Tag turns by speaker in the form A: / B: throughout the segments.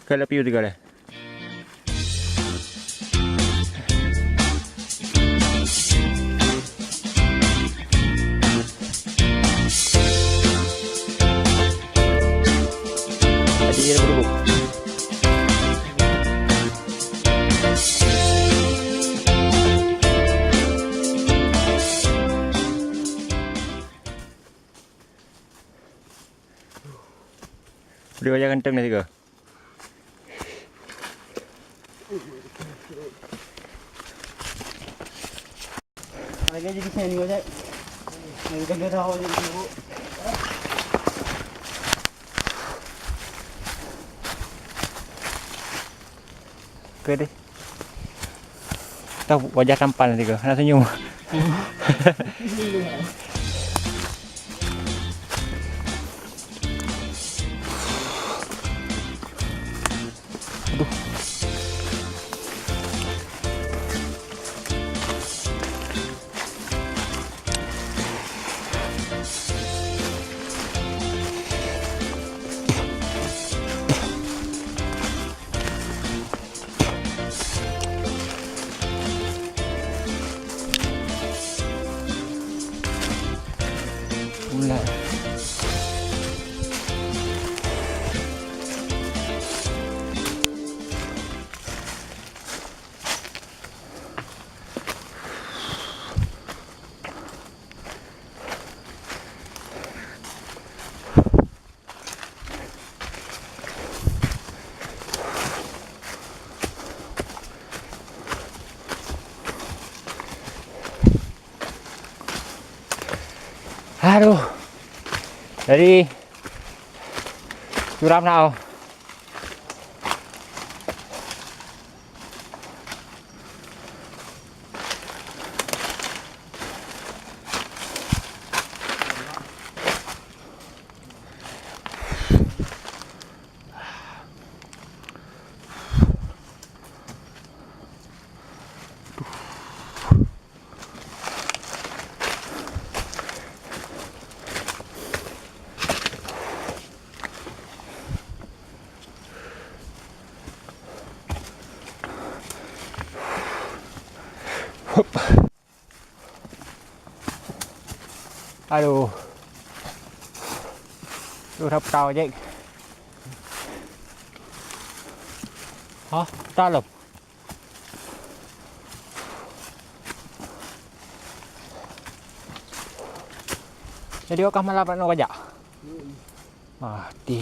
A: Kalau piu juga lah. Tadi dia berubuk. Boleh wajah kentang ni juga.
B: Lagi jadi sini aja. Ini kan dah awal jadi bu.
A: Oke deh. Tahu wajah tampan nanti ke, nak senyum. Aduh. Mulai. Aduh. Dari curam nào. Hup. Aduh. Rap tao vậy. Hả? Ta lục. Jadi kau malah nak kerja? Mati.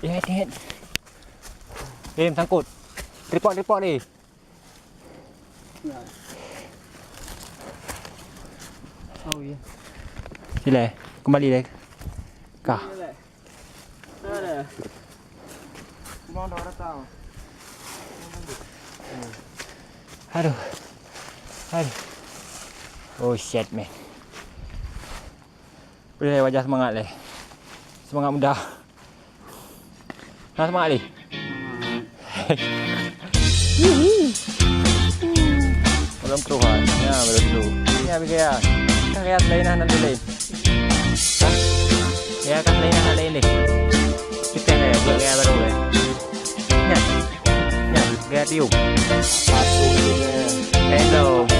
A: Lihat. Em sangkut. Report ni.
B: Oh iya.
A: Sila, kembali lagi. Kah.
B: Ada. Mau dah tahu.
A: Aduh. Oh shit man. Boleh wajah semangat leh. Semangat muda. Nah, semangat ni. Belum keluar. Ya, belum keluar. Ya, begini. Kan lihat lain nanti lain. Ya, kan lain nanti lain. Kita ni buat gaya baru ni. Ya. Gaya tiup.
B: Satu ni.
A: Hello.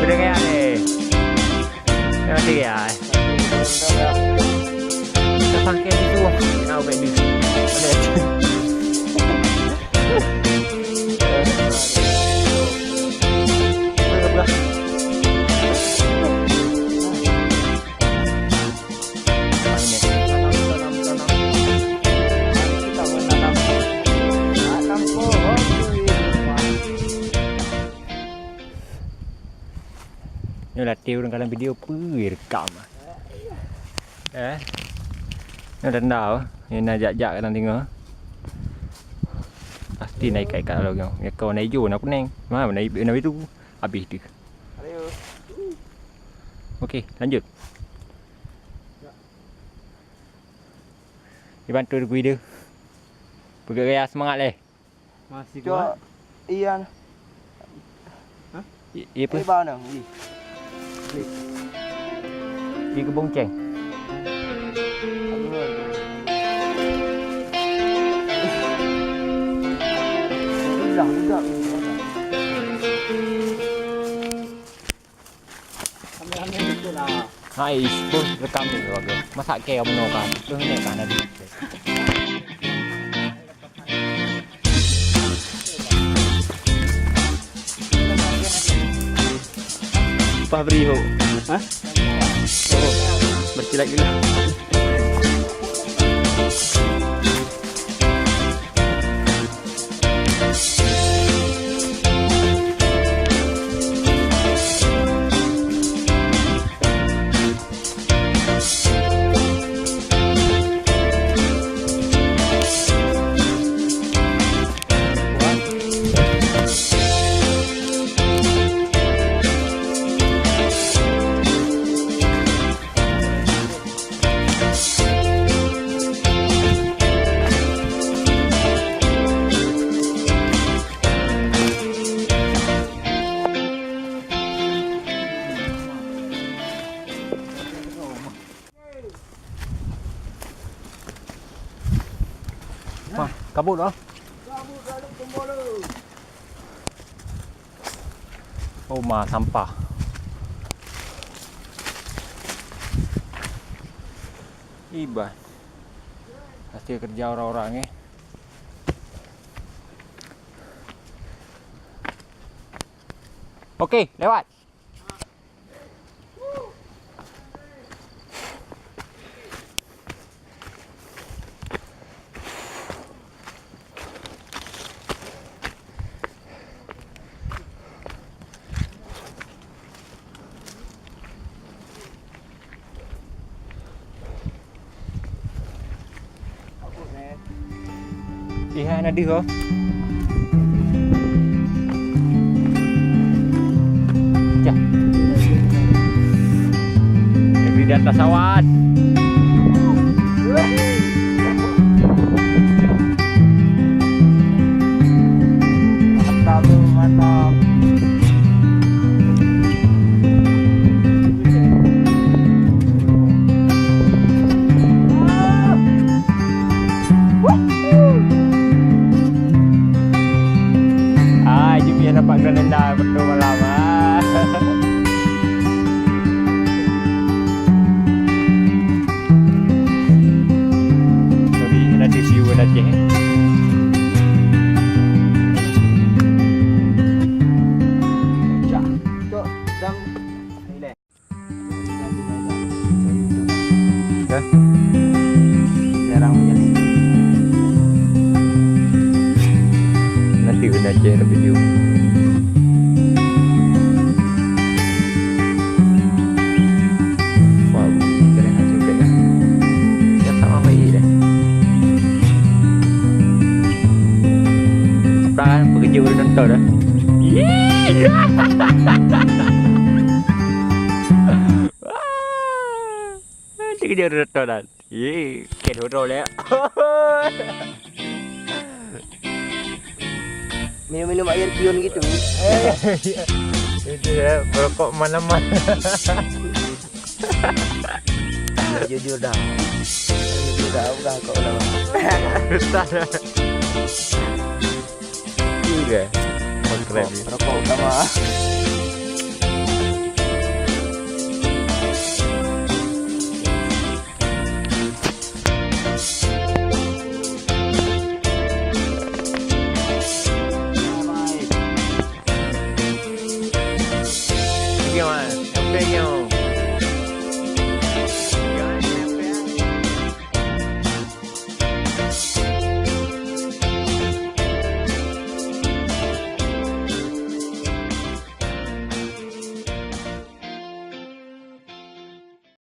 A: Udah gaya ni. Nanti ya. Kita pakai itu. Kau beli. Ada. Ini lah tiêu dalam video rekam. Ini dah ndak. Ini nak jak-jak kan tengok. Pasti naik kat kalau kau. Ya kau naik jo nak pening. Mana naik itu habis tu. Okey, lanjut. Dibantu video. Bergerak semangat leh.
B: Masih kuat. Iya.
A: Iya apa?
B: Bao nang.
A: Di Kebun Ceng.
B: Hilang juga. Ambil betul lah.
A: Nice pun rekam ni keluarga. Masak keo menokan. Tu ni kan ada.
B: Pabrio. Hah? Oh, berkilat gila.
A: Wah, kabut dah.
B: Kabut dalam pembola.
A: Oh, mah sampah. Iban. Hasil kerja orang-orang ni. Okey, lewat. Lihat ada ke? Ya. Negeri di atas awan. Mantap tu, mantap. Dia nampak Granada betul malam. Sorry, nanti view nanti.
B: Tok, dang. Relax.
A: Ya.
B: Jarang menjadi.
A: Nanti kena share video. Pekerja baru nonton dah. Pekerja baru nonton dah. Kek horor lah.
B: Minum-minum air pion gitu.
A: Itu ya, merokok mana-mana.
B: Jujur dah. Jujur dah, udah kok udah.
A: Besar. Juga. Keren ni.
B: Rokok utama.
A: Pergi mana? Pergi mana?